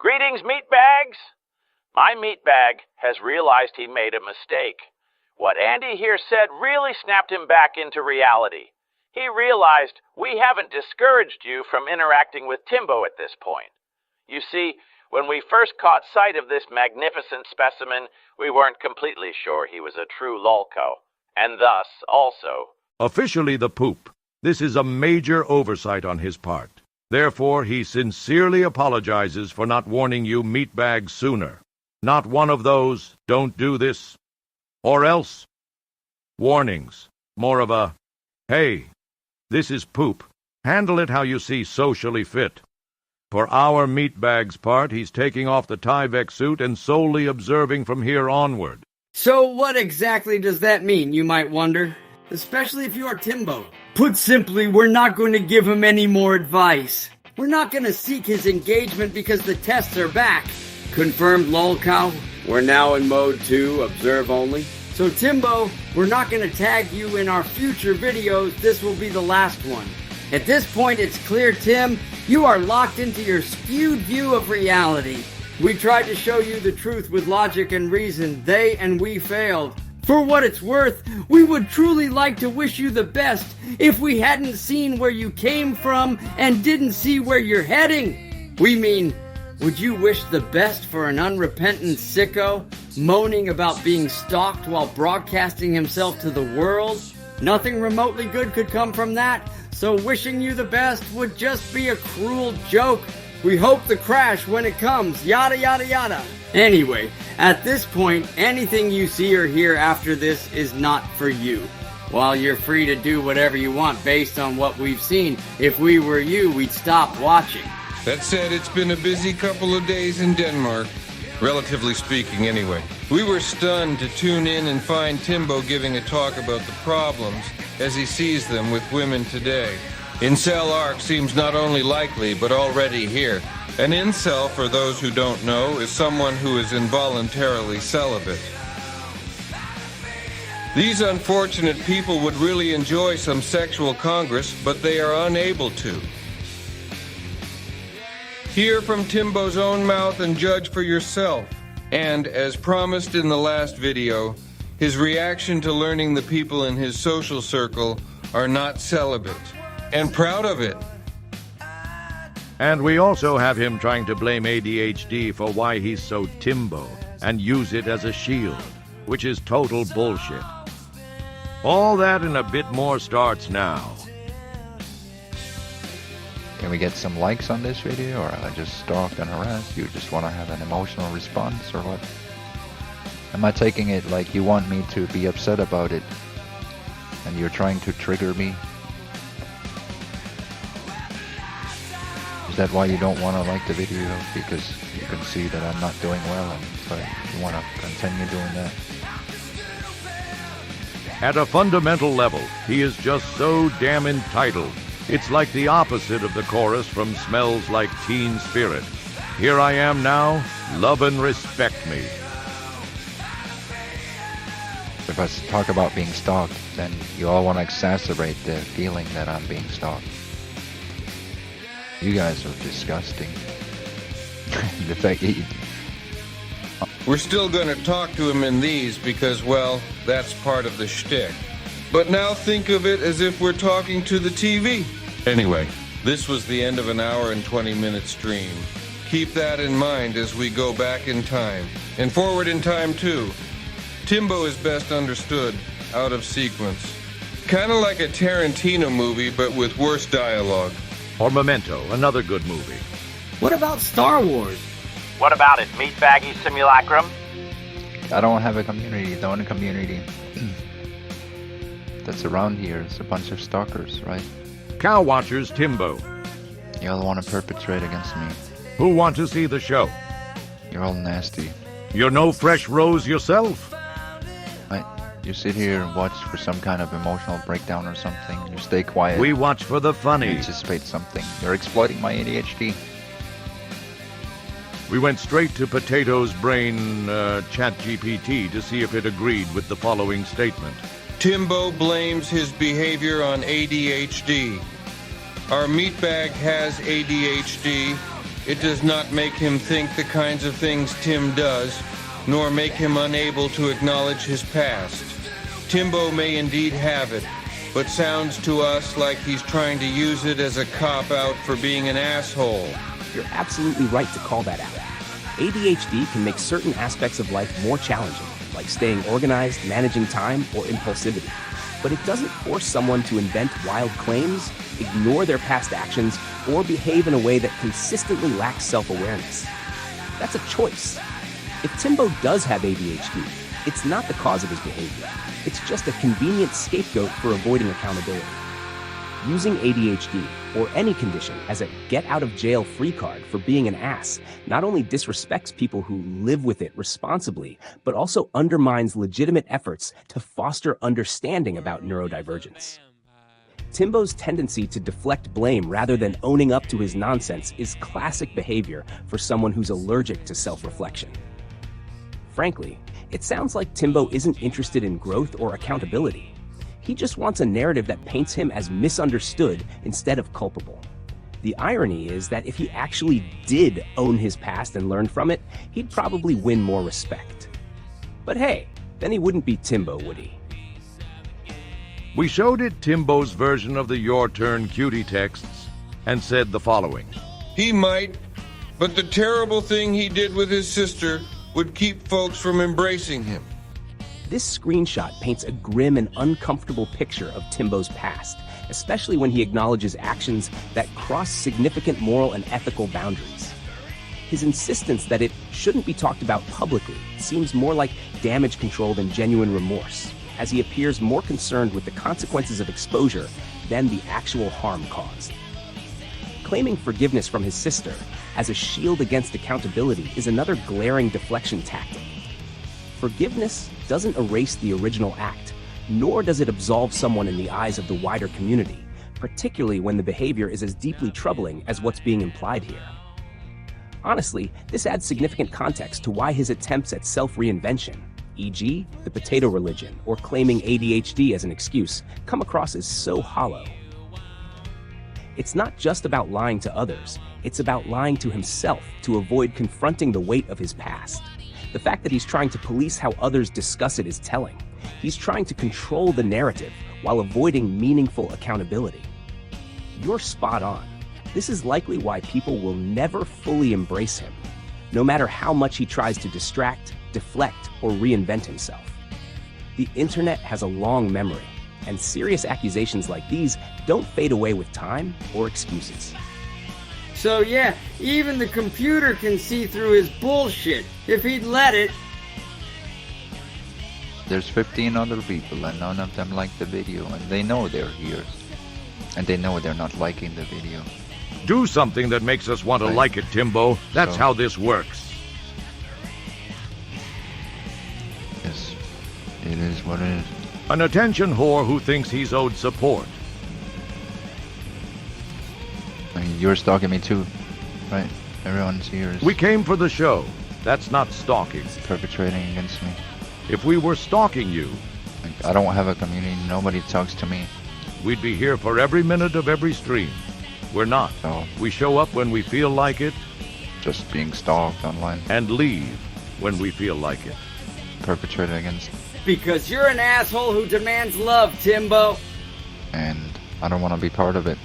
Greetings, meatbags! My meatbag has realized he made a mistake. What Andy here said really snapped him back into reality. He realized we haven't discouraged you from interacting with Timbo at this point. You see, when we first caught sight of this magnificent specimen, we weren't completely sure he was a true lolco, and thus, also... Officially the poop. This is a major oversight on his part. Therefore, he sincerely apologizes for not warning you meatbags sooner. Not one of those, don't do this, or else. Warnings. More of a, hey, this is poop. Handle it how you see socially fit. For our meatbag's part, he's taking off the Tyvek suit and solely observing from here onward. So what exactly does that mean, you might wonder? Especially if you are Timbo. Put simply, we're not going to give him any more advice. We're not going to seek his engagement because the tests are back. Confirmed lolcow. We're now in mode 2, observe only. So Timbo, we're not going to tag you in our future videos. This will be the last one. At this point, it's clear, Tim, you are locked into your skewed view of reality. We tried to show you the truth with logic and reason. They and we failed. For what it's worth, we would truly like to wish you the best if we hadn't seen where you came from and didn't see where you're heading. We mean, would you wish the best for an unrepentant sicko, moaning about being stalked while broadcasting himself to the world? Nothing remotely good could come from that, so wishing you the best would just be a cruel joke. We hope the crash when it comes, yada yada yada. Anyway, at this point, anything you see or hear after this is not for you. While you're free to do whatever you want based on what we've seen, if we were you, we'd stop watching. That said, it's been a busy couple of days in Denmark. Relatively speaking, anyway. We were stunned to tune in and find Timbo giving a talk about the problems as he sees them with women today. Incel arc seems not only likely, but already here. An incel, for those who don't know, is someone who is involuntarily celibate. These unfortunate people would really enjoy some sexual congress, but they are unable to. Hear from Timbo's own mouth and judge for yourself. And, as promised in the last video, his reaction to learning the people in his social circle are not celibate. And proud of it. And we also have him trying to blame ADHD for why he's so Timbo and use it as a shield, which is total bullshit. All that and a bit more starts now. Can we get some likes on this video, or I just stalked and harassed you? Just want to have an emotional response, or what? Am I taking it like you want me to be upset about it and you're trying to trigger me? Is that why you don't want to like the video? Because you can see that I'm not doing well, and so you want to continue doing that? At a fundamental level, he is just so damn entitled. It's like the opposite of the chorus from Smells Like Teen Spirit. Here I am now, love and respect me. If I talk about being stalked, then you all want to exacerbate the feeling that I'm being stalked. You guys are disgusting. The fact that you... We're still gonna talk to him in these because, well, that's part of the shtick. But now think of it as if we're talking to the TV. Anyway, this was the end of an hour and 20-minute stream. Keep that in mind as we go back in time. And forward in time, too. Timbo is best understood out of sequence. Kinda like a Tarantino movie, but with worse dialogue. Or Memento, another good movie. What about Star Wars? What about it, meatbaggy simulacrum? I don't have a community. The only community that's around here is a bunch of stalkers, right? Cow Watchers Timbo. You all want to perpetrate against me. Who want to see the show? You're all nasty. You're no fresh rose yourself. You sit here and watch for some kind of emotional breakdown or something. You stay quiet. We watch for the funny. You anticipate something. You're exploiting my ADHD. We went straight to Potato's brain ChatGPT to see if it agreed with the following statement. Timbo blames his behavior on ADHD. Our meatbag has ADHD, it does not make him think the kinds of things Tim does, nor make him unable to acknowledge his past. Timbo may indeed have it, but sounds to us like he's trying to use it as a cop-out for being an asshole. You're absolutely right to call that out. ADHD can make certain aspects of life more challenging, like staying organized, managing time, or impulsivity. But it doesn't force someone to invent wild claims, ignore their past actions, or behave in a way that consistently lacks self-awareness. That's a choice. If Timbo does have ADHD, it's not the cause of his behavior. It's just a convenient scapegoat for avoiding accountability. Using ADHD, or any condition, as a get-out-of-jail-free card for being an ass not only disrespects people who live with it responsibly, but also undermines legitimate efforts to foster understanding about neurodivergence. Timbo's tendency to deflect blame rather than owning up to his nonsense is classic behavior for someone who's allergic to self-reflection. Frankly, it sounds like Timbo isn't interested in growth or accountability. He just wants a narrative that paints him as misunderstood instead of culpable. The irony is that if he actually did own his past and learn from it, he'd probably win more respect. But hey, then he wouldn't be Timbo, would he? We showed it Timbo's version of the Your Turn Cutie texts and said the following. He might, but the terrible thing he did with his sister would keep folks from embracing him. This screenshot paints a grim and uncomfortable picture of Timbo's past, especially when he acknowledges actions that cross significant moral and ethical boundaries. His insistence that it shouldn't be talked about publicly seems more like damage control than genuine remorse, as he appears more concerned with the consequences of exposure than the actual harm caused. Claiming forgiveness from his sister as a shield against accountability is another glaring deflection tactic. Forgiveness doesn't erase the original act, nor does it absolve someone in the eyes of the wider community, particularly when the behavior is as deeply troubling as what's being implied here. Honestly, this adds significant context to why his attempts at self-reinvention, e.g., the potato religion or claiming ADHD as an excuse, come across as so hollow. It's not just about lying to others, it's about lying to himself to avoid confronting the weight of his past. The fact that he's trying to police how others discuss it is telling. He's trying to control the narrative while avoiding meaningful accountability. You're spot on. This is likely why people will never fully embrace him, no matter how much he tries to distract, deflect, or reinvent himself. The internet has a long memory, and serious accusations like these don't fade away with time or excuses. So yeah, even the computer can see through his bullshit, if he'd let it. There's 15 other people and none of them like the video, and they know they're here. And they know they're not liking the video. Do something that makes us want to Right. like it, Timbo. That's So- how this works. Yes, it is what it is. An attention whore who thinks he's owed support. I mean, you're stalking me too, right? Everyone's here is We came for the show. That's not stalking. perpetrating against me. If we were stalking you, Like, I don't have a community, nobody talks to me. we'd be here for every minute of every stream. We're not. So, We show up when we feel like it just being stalked online, and leave when we feel like it. perpetrated against, Because you're an asshole who demands love, Timbo. and I don't want to be part of it.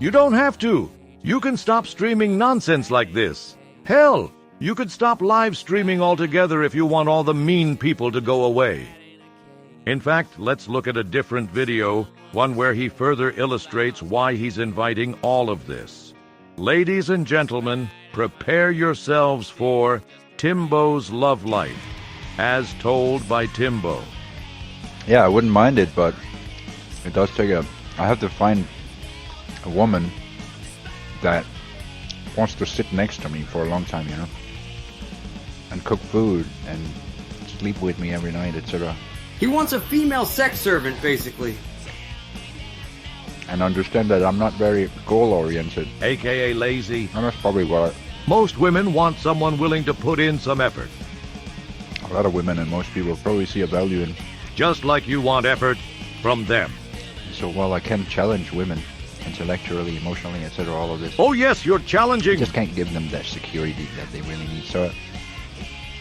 You don't have to. You can stop streaming nonsense like this. Hell, you could stop live streaming altogether if you want all the mean people to go away. In fact, let's look at a different video, one where he further illustrates why he's inviting all of this. Ladies and gentlemen, prepare yourselves for Timbo's Love Life, as told by Timbo. Yeah, I wouldn't mind it, but it does take I have to find a woman that wants to sit next to me for a long time, you know, and cook food and sleep with me every night, etc. He wants a female sex servant, basically. And understand that I'm not very goal-oriented. AKA lazy. And that's probably what Most women want someone willing to put in some effort, a lot of women and most people probably see a value in. just like you want effort from them. So while I can challenge women, intellectually, emotionally, etc. All of this. Oh yes, you're You challenging. just can't give them that security that they really need. So,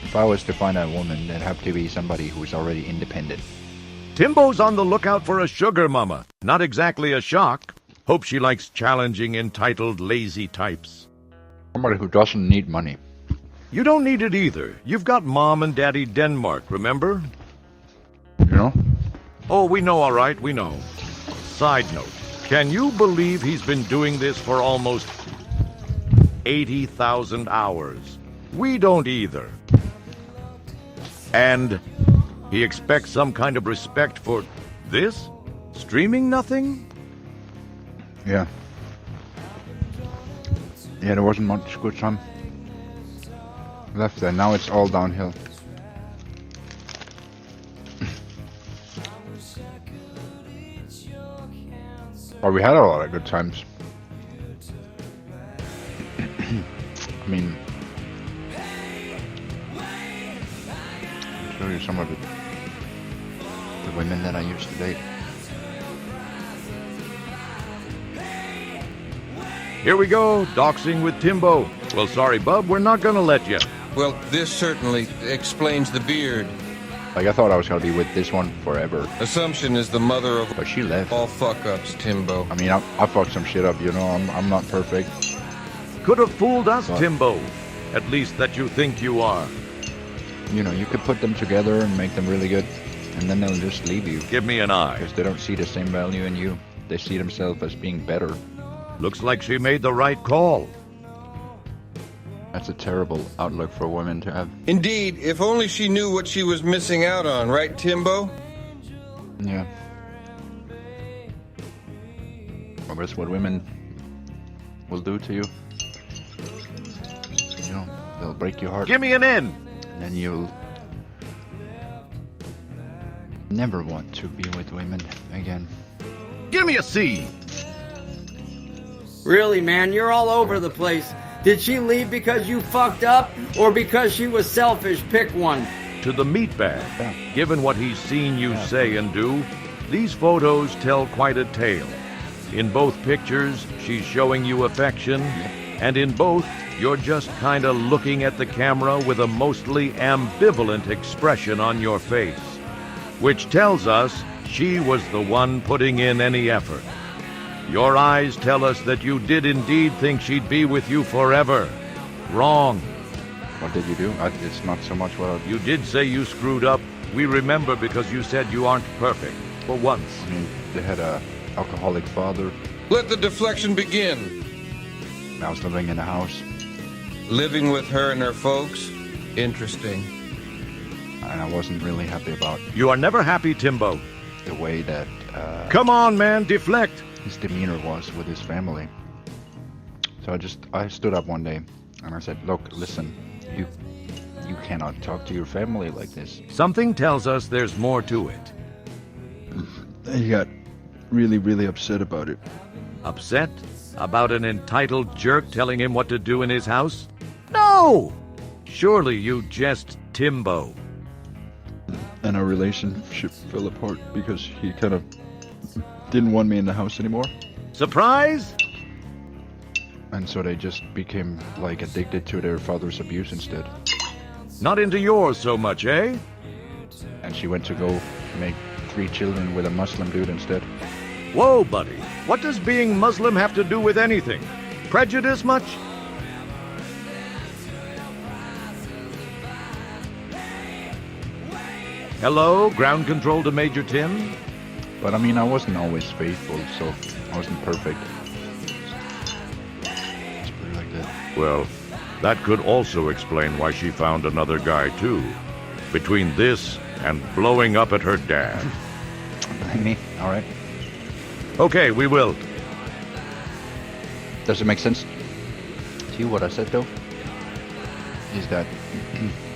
if I was to find a woman, it'd have to be somebody who's already independent. Timbo's on the lookout for a sugar mama. Not exactly a shock. Hope she likes challenging, entitled, lazy types. Somebody who doesn't need money. You don't need it either. You've got Mom and Daddy Denmark, remember? You know? Oh, we know, all right, we know. Side note, can you believe he's been doing this for almost 80,000 hours? We don't either. And he expects some kind of respect for this? Streaming nothing? Yeah. Yeah, there wasn't much good time left there. Now it's all downhill. But we had a lot of good times. I mean, I'll show you some of the women that I used to date. Here we go, doxing with Timbo. Well, sorry, bub, we're not gonna let you. Well, this certainly explains the beard. Like, I thought I was gonna be with this one forever, Assumption is the mother of but she left. all fuck-ups, Timbo. I mean, I fucked some shit up, you know. I'm not perfect. Could have fooled us, What? Timbo. At least that you think you are. You know, you could put them together and make them really good, and then they'll just leave you Give me an eye. because they don't see the same value in you. They see themselves as being better. Looks like she made the right call. That's a terrible outlook for women to have. Indeed, if only she knew what she was missing out on, right, Timbo? Yeah. Well, that's what women will do to you. You know, they'll break your heart, Give me an N. and then you'll never want to be with women again. Give me a C. Really, man, you're all over the place. Did she leave because you fucked up or because she was selfish? Pick one. To the meatbag. Yeah. Given what he's seen you say and do, these photos tell quite a tale. In both pictures, she's showing you affection, and in both, you're just kinda looking at the camera with a mostly ambivalent expression on your face, which tells us she was the one putting in any effort. Your eyes tell us that you did indeed think she'd be with you forever. Wrong. What did you do? It's not so much what You did say you screwed up. We remember because you said you aren't perfect. For once. I mean, they had a alcoholic father. Let the deflection begin. I was living in a house, Living with her and her folks? Interesting. and I wasn't really happy about You are never happy, Timbo. the way that Come on, man, deflect. his demeanor was with his family. So I stood up one day and I said, "Look, listen, you cannot talk to your family like this." Something tells us there's more to it. He got really, really upset about it. Upset? About an entitled jerk telling him what to do in his house? No! Surely you jest Timbo. And our relationship fell apart because he kind of didn't want me in the house anymore. Surprise? And so they just became like addicted to their father's abuse instead. Not into yours so much, eh? And she went to go make 3 children with a Muslim dude instead. Whoa, buddy. What does being Muslim have to do with anything? Prejudice much? Hello, ground control to Major Tim? But I mean, I wasn't always faithful, so I wasn't perfect. Let's put it like that. Well, that could also explain why she found another guy, too. Between this and blowing up at her dad. Blame me? Alright. Okay, we will. Does it make sense to you what I said, though? Is that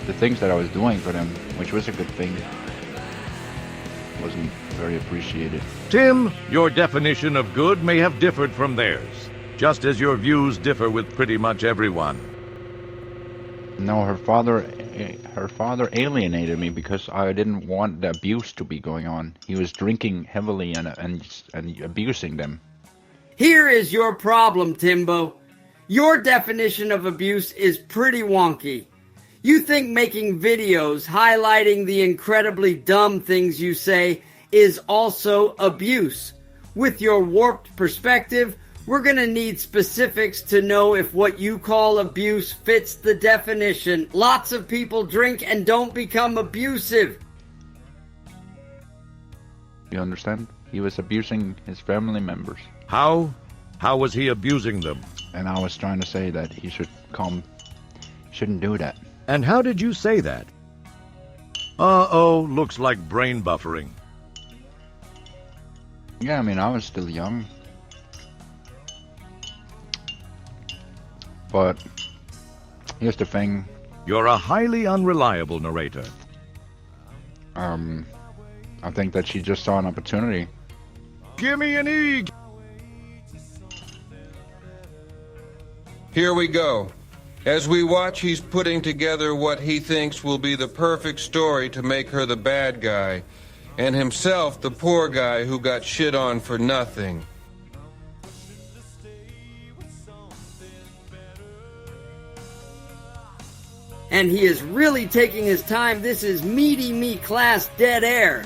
the things that I was doing for them, which was a good thing, wasn't very appreciated. Tim, your definition of good may have differed from theirs, just as your views differ with pretty much everyone. No, her father alienated me because I didn't want the abuse to be going on. He was drinking heavily and abusing them. Here is your problem, Timbo. Your definition of abuse is pretty wonky. You think making videos highlighting the incredibly dumb things you say is also abuse. With your warped perspective, we're going to need specifics to know if what you call abuse fits the definition. Lots of people drink and don't become abusive. You understand? He was abusing his family members. How? How was he abusing them? And I was trying to say that he shouldn't do that. And how did you say that? Uh-oh, looks like brain buffering. Yeah, I mean, I was still young. But here's the thing. You're a highly unreliable narrator. I think that she just saw an opportunity. Give me an E! Here we go. As we watch, he's putting together what he thinks will be the perfect story to make her the bad guy, and himself the poor guy who got shit on for nothing. And he is really taking his time. This is meaty me class dead air.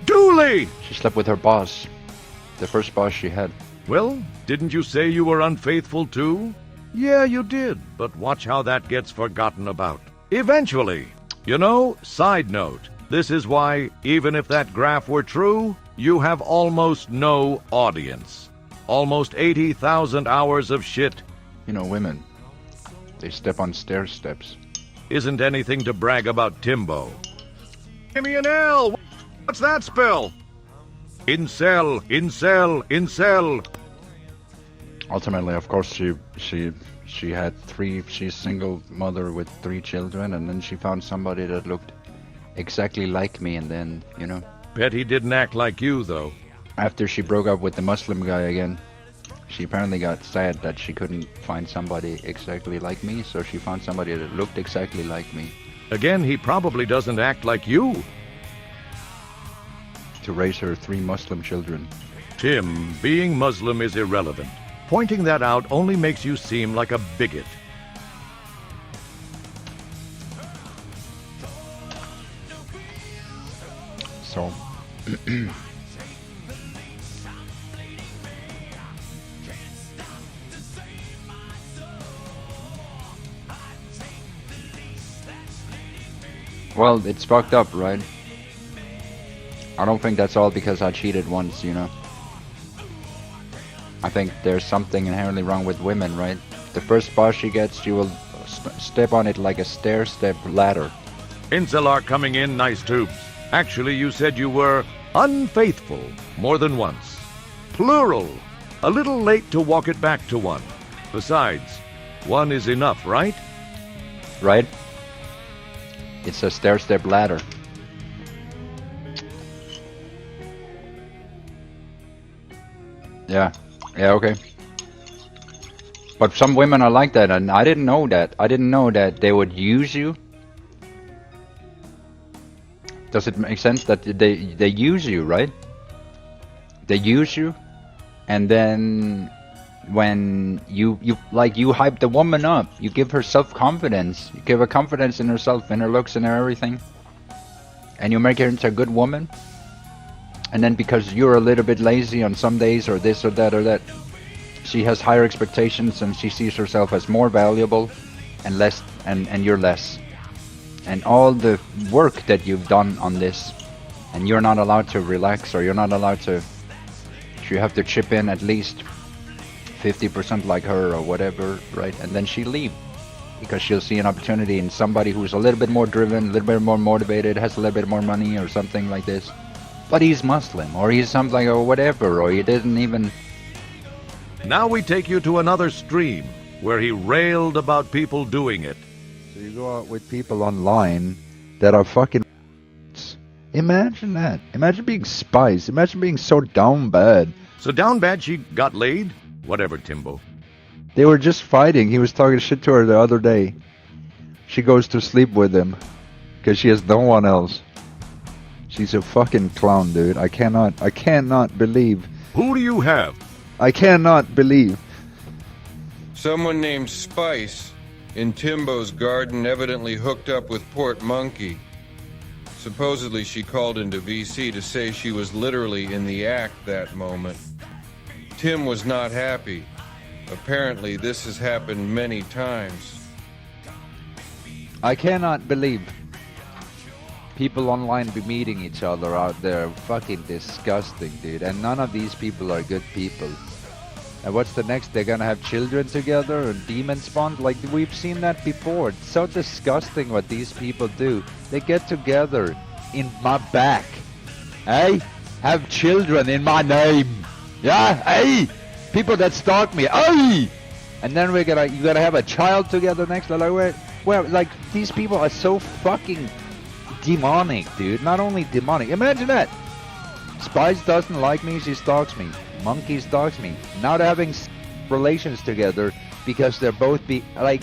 Dooley! She slept with her boss. The first boss she had. Well, didn't you say you were unfaithful too? Yeah, you did, but watch how that gets forgotten about. Eventually. You know, side note, this is why, even if that graph were true, you have almost no audience. Almost 80,000 hours of shit. You know, women, they step on stair steps. Isn't anything to brag about Timbo. Give me an L! What's that spell? Incel, incel, incel. Ultimately, of course, she had she's a single mother with 3 children, and then she found somebody that looked exactly like me, and then, you know. Bet he didn't act like you, though. After she broke up with the Muslim guy again, she apparently got sad that she couldn't find somebody exactly like me, so she found somebody that looked exactly like me. Again, he probably doesn't act like you. To raise her 3 Muslim children. Tim, being Muslim is irrelevant. Pointing that out only makes you seem like a bigot. So... Well, it's fucked up, right? I don't think that's all because I cheated once, you know? I think there's something inherently wrong with women, right? The first boss she gets, she will step on it like a stair-step ladder. Incel are coming in nice tubes. Actually, you said you were unfaithful more than once. Plural. A little late to walk it back to one. Besides, one is enough, right? Right? It's a stair-step ladder. Yeah, okay. But some women are like that, and I didn't know that. I didn't know that they would use you. Does it make sense that they use you, right? They use you, and then when you hype the woman up, you give her self-confidence, you give her confidence in herself, in her looks and her everything, and you make her into a good woman. And then because you're a little bit lazy on some days, or this or that, she has higher expectations and she sees herself as more valuable and less, and you're less. And all the work that you've done on this, and you're not allowed to relax, or you're not allowed to, you have to chip in at least 50% like her or whatever, right? And then she leave because she'll see an opportunity in somebody who's a little bit more driven, a little bit more motivated, has a little bit more money or something like this. But he's Muslim, or he's something, or whatever, or he didn't even... Now we take you to another stream, where he railed about people doing it. So you go out with people online that are fucking... Imagine that. Imagine being spies. Imagine being so down bad. So down bad she got laid? Whatever, Timbo. They were just fighting. He was talking shit to her the other day. She goes to sleep with him. because she has no one else. She's a fucking clown, dude. I cannot believe. Who do you have? I cannot believe. Someone named Spice in Timbo's garden evidently hooked up with Port Monkey. Supposedly she called into VC to say she was literally in the act that moment. Tim was not happy. Apparently this has happened many times. I cannot believe people online be meeting each other out there. Fucking disgusting, dude. And none of these people are good people. And what's the next? They're gonna have children together and demon spawn? Like, we've seen that before. It's so disgusting what these people do. They get together in my back. Hey? Have children in my name. Yeah? Hey? People that stalk me. Hey! And then you gotta have a child together next. Like, where, like, these people are so fucking demonic, dude. Not only demonic. Imagine that. Spice doesn't like me, she stalks me. Monkey stalks me. Now they're having relations together because they're both imagine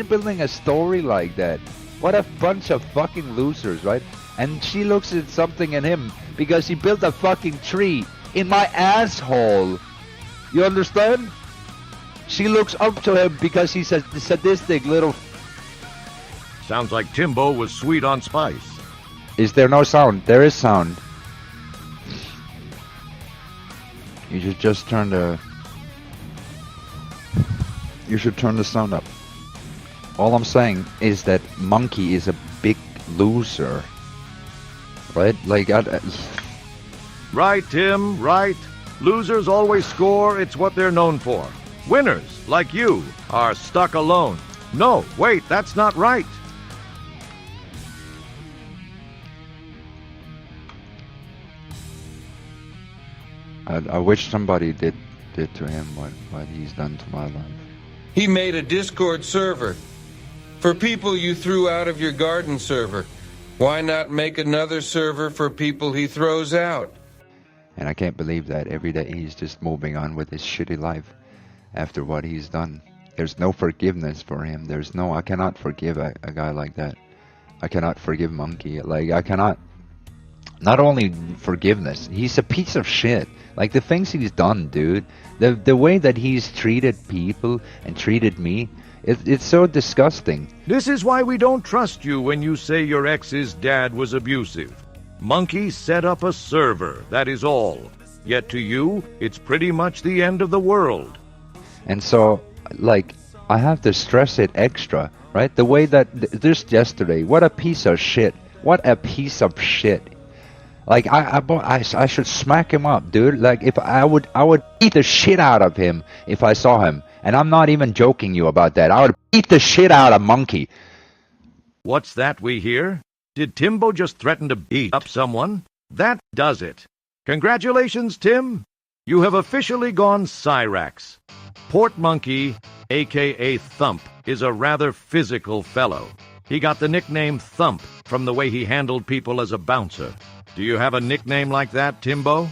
building a story like that. What a bunch of fucking losers, right? And she looks at something in him because he built a fucking tree in my asshole. You understand? She looks up to him because he's a sadistic little... Sounds like Timbo was sweet on Spice. Is there no sound? There is sound. You should just turn the... You should turn the sound up. All I'm saying is that Monkey is a big loser. Right? Like, Right, Tim, right. Losers always score, it's what they're known for. Winners, like you, are stuck alone. No, wait, that's not right. I wish somebody did to him what he's done to my life. He made a Discord server for people you threw out of your garden server. Why not make another server for people he throws out? And I can't believe that every day he's just moving on with his shitty life after what he's done. There's no forgiveness for him. I cannot forgive a guy like that. I cannot forgive Monkey. Like, I cannot, not only forgiveness, he's a piece of shit. Like, the things he's done, dude, the way that he's treated people and treated me, it's so disgusting. This is why we don't trust you when you say your ex's dad was abusive. Monkey set up a server, that is all. Yet to you, it's pretty much the end of the world. And so, like, I have to stress it extra, right? The way that, just yesterday, what a piece of shit. What a piece of shit. Like, I should smack him up, dude. Like, if I would beat the shit out of him if I saw him. And I'm not even joking you about that. I would beat the shit out of Monkey. What's that we hear? Did Timbo just threaten to beat up someone? That does it. Congratulations, Tim. You have officially gone Cyrax. Port Monkey, a.k.a. Thump, is a rather physical fellow. He got the nickname Thump from the way he handled people as a bouncer. Do you have a nickname like that, Timbo?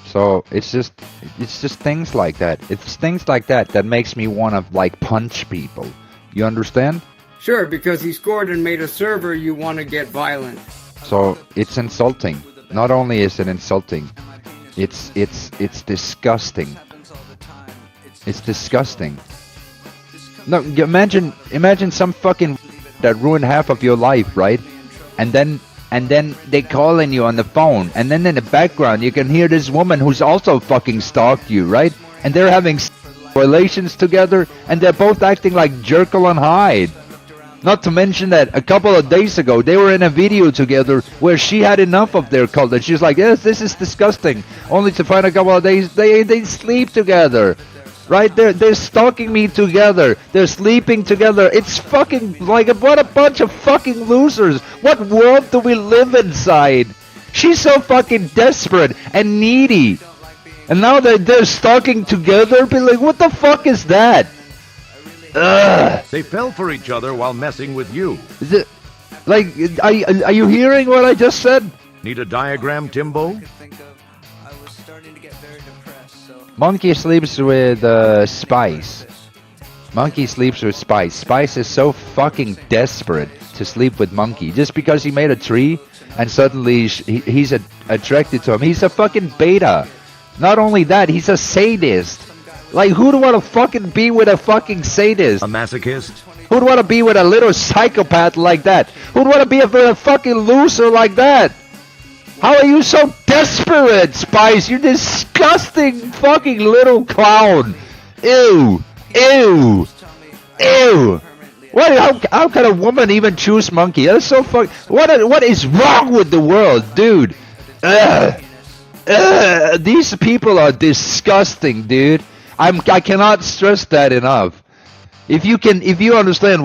So it's just things like that. It's things like that that makes me want to, like, punch people. You understand? Sure, because he scored and made a server, you want to get violent. So it's insulting. Not only is it insulting, it's disgusting. It's disgusting. No, imagine some fucking that ruined half of your life, right? And then they calling you on the phone, and then in the background you can hear this woman who's also fucking stalked you, right? And they're having relations together, and they're both acting like Jekyll and Hyde. Not to mention that a couple of days ago they were in a video together where she had enough of their cult, and she's like, yes, this is disgusting. Only to find a couple of days they sleep together. Right? They're stalking me together. They're sleeping together. It's fucking like, what a bunch of fucking losers. What world do we live inside? She's so fucking desperate and needy. And now they're stalking together. Be like, what the fuck is that? Ugh. They fell for each other while messing with you. Is it, like, are you hearing what I just said? Need a diagram, Timbo? Monkey sleeps with Spice. Monkey sleeps with Spice. Spice is so fucking desperate to sleep with Monkey just because he made a tree and suddenly he's attracted to him. He's a fucking beta. Not only that, he's a sadist. Like, who'd want to fucking be with a fucking sadist? A masochist? Who'd want to be with a little psychopath like that? Who'd want to be with a fucking loser like that? How are you so desperate, Spice? You disgusting fucking little clown. Ew. Ew. Ew. How can a woman even choose Monkey? That's so fuck. What is wrong with the world, dude? These people are disgusting, dude. I cannot stress that enough. If you understand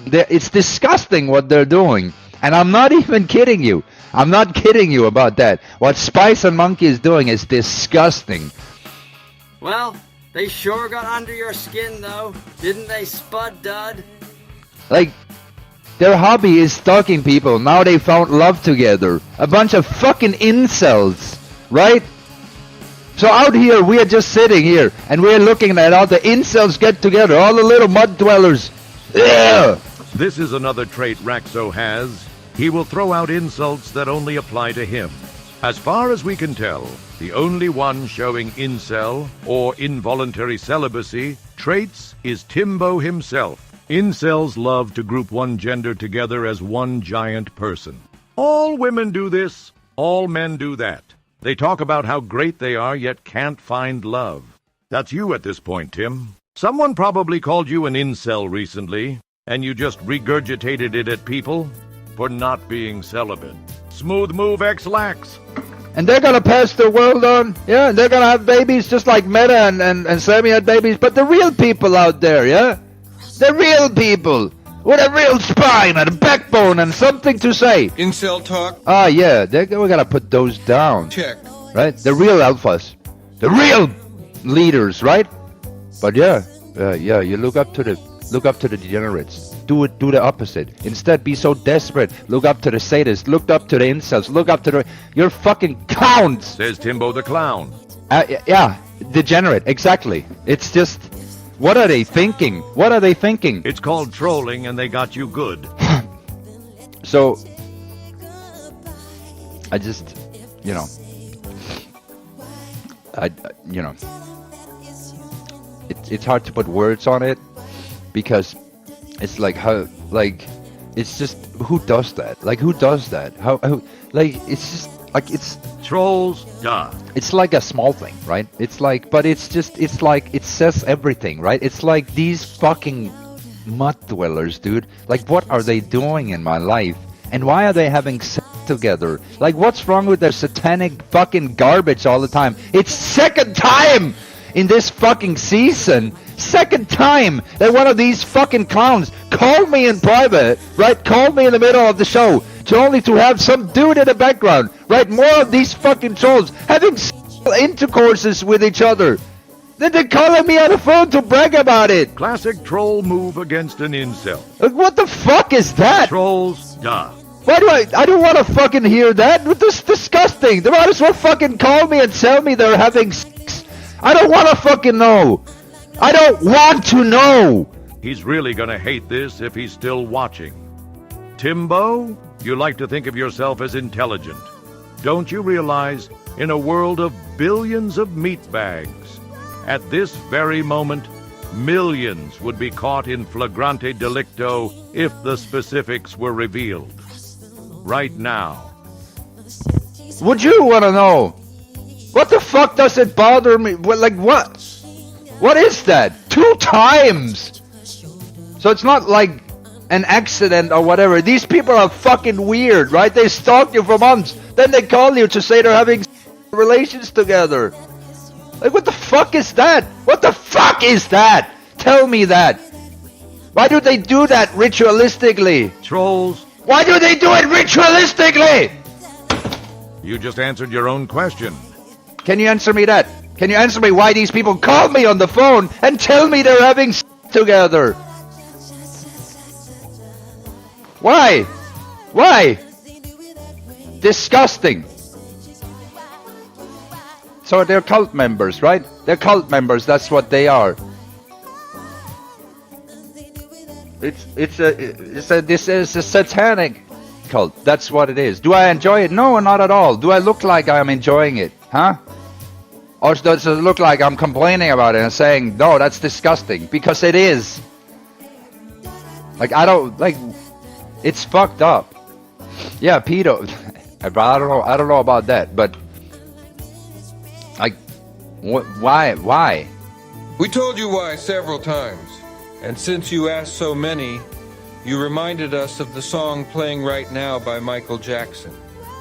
it's disgusting what they're doing, and I'm not even kidding you. I'm not kidding you about that. What Spice and Monkey is doing is disgusting. Well, they sure got under your skin, though, didn't they, Spud Dud? Like, their hobby is stalking people. Now they found love together. A bunch of fucking incels, right? So out here, we are just sitting here, and we're looking at all the incels get together, all the little mud dwellers. Ugh! This is another trait Raxo has. He will throw out insults that only apply to him. As far as we can tell, the only one showing incel or involuntary celibacy traits is Timbo himself. Incels love to group one gender together as one giant person. All women do this, all men do that. They talk about how great they are, yet can't find love. That's you at this point, Tim. Someone probably called you an incel recently, and you just regurgitated it at people for not being celibate. Smooth move, X-Lax. And they're gonna pass the world on, yeah? And they're gonna have babies just like Meta and Sammy had babies, but the real people out there, yeah? The real people with a real spine and a backbone and something to say. Incel talk? Ah, yeah, we gotta put those down. Check. Right? The real alphas. The real leaders, right? But yeah, you look up to the degenerates. Do the opposite. Instead, be so desperate. Look up to the sadists. Look up to the incels. Look up to you're fucking clowns. Says Timbo the Clown. Yeah, degenerate. Exactly. It's just, what are they thinking? What are they thinking? It's called trolling, and they got you good. So, I just, it's hard to put words on it because it's like it's just, who does that? Like, who does that? It's just like, it's trolls, duh. It's like a small thing, right? It's like, but it's like, it says everything, right? It's like these fucking mud dwellers, dude. Like, what are they doing in my life? And why are they having sex together? Like, what's wrong with their satanic fucking garbage all the time? It's second time in this fucking season. Second time that one of these fucking clowns called me in private, right? Called me in the middle of the show to have some dude in the background, right? More of these fucking trolls having intercourses with each other. Then they're calling me on the phone to brag about it. Classic troll move against an incel. Like, what the fuck is that? Trolls, duh. Why do I don't want to fucking hear that. This is disgusting. They might as well fucking call me and tell me they're having sex. I don't want to fucking know. I don't want to know. He's really gonna hate this if he's still watching. Timbo, you like to think of yourself as intelligent. Don't you realize, in a world of billions of meatbags, at this very moment, millions would be caught in flagrante delicto if the specifics were revealed. Right now. Would you want to know? What the fuck does it bother me? Like, what? What is that? 2 times! So it's not like an accident or whatever. These people are fucking weird, right? They stalk you for months. Then they call you to say they're having relations together. Like, what the fuck is that? What the fuck is that? Tell me that. Why do they do that ritualistically? Trolls. Why do they do it ritualistically? You just answered your own question. Can you answer me that? Can you answer me why these people call me on the phone and tell me they're having together? Why? Why? Disgusting. So they're cult members, right? They're cult members, that's what they are. This is a satanic cult. That's what it is. Do I enjoy it? No, not at all. Do I look like I'm enjoying it? Huh? Or does it look like I'm complaining about it and saying, no, that's disgusting? Because it is. Like, I don't, like, it's fucked up. Yeah, pedo. I don't know about that, but, like, why? We told you why several times. And since you asked so many, you reminded us of the song playing right now by Michael Jackson.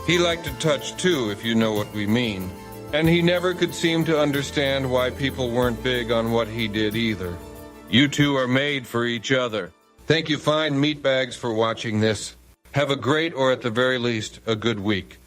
He liked to touch too, if you know what we mean. And he never could seem to understand why people weren't big on what he did either. You two are made for each other. Thank you fine meatbags for watching this. Have a great, or at the very least, a good week.